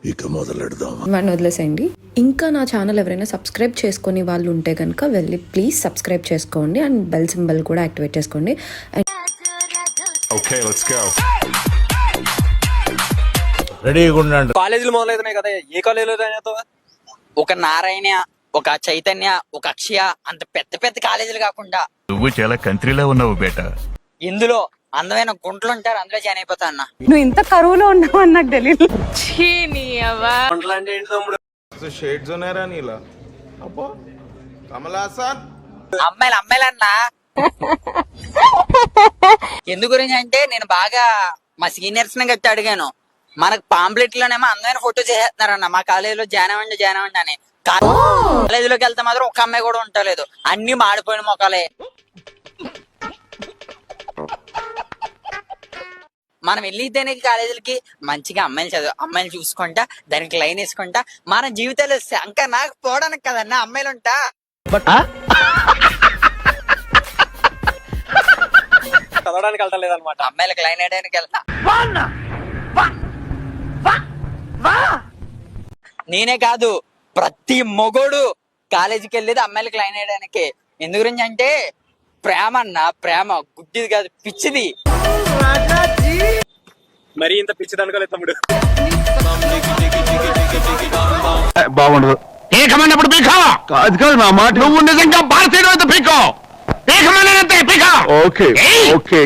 ఇక మొదలెడదాం. వాడిని వదిలేసేయండి. ఇంకా నా ఛానల్ ఎవరైనా సబ్స్క్రైబ్ చేసుకుని వాళ్ళు ఉంటే కనుక వెళ్ళి ప్లీజ్ సబ్స్క్రైబ్ చేసుకోండి అండ్ బెల్ సింబల్ కూడా యాక్టివేట్ చేసుకోండి. కాలేజీలు మొదలవుతున్నాయి కదా, ఏ కాలేజీలో జాయిన్ అవుతావా? ఒక నారాయణ, ఒక చైతన్య, ఒక అక్షయ అంత పెద్ద పెద్ద కాలేజీలు కాకుండా నువ్వు చాలా కంట్రీలో ఉన్నావు బేటా. ఇందులో అందమైన గుంటలు ఉంటారు, అందులో జాయిన్ అయిపోతా అన్న. నువ్వు ఇంత కరువులో ఉన్నావు అని నాకు తెలియదు. అంటే ఏంటి తమ్ముడు? షేడ్స్ ఉన్నారా నీలా? అబ్బో కమలాసన్ అమ్మాయిలన్నా ఎందు గురించి అంటే నేను బాగా మా సీనియర్స్ ని గట్టి అడిగాను. మనకు పాంప్లెట్ లోనేమో అందమైన ఫోటో చేసేస్తున్నారన్న మా కాలేజీలో జాయిన్ అవ్వండి అని. కాలేజీలోకి వెళ్తే మాత్రం ఒక అమ్మాయి కూడా ఉండలేదు, అన్ని మాడిపోయిన మొక్కలే. మనం వెళ్ళితేనే కాలేజీలకి మంచిగా అమ్మాయిలు చూసుకుంటా, దానికి లైన్ వేసుకుంటా మన జీవితాలు ఇంకా నాకు పోవడానికి కదన్నా అమ్మాయిలు ఉంటా. చదవడానికి వెళ్తా లేదనమాట, అమ్మాయిలకు లైన్ వేయడానికి వెళ్తా. నేనే కాదు, ప్రతి మొగోడు కాలేజీకి వెళ్ళేది అమ్మాయిలకు లైన్ వేయడానికి. ఎందు గురించి అంటే ప్రేమ అన్న, ప్రేమ గుడ్డిది కాదు, పిచ్చిది. మరి ఇంత పిచ్చిది అనుకోలేదు తమ్ముడు. బాగుండదు. ఏకమన్నప్పుడు పీకో. కాదు కాదు నా మాట. నువ్వు నిజంగా భారతీయుడు అయితే పీకో. ఏకమన్నంతే పీకో. Okay okay.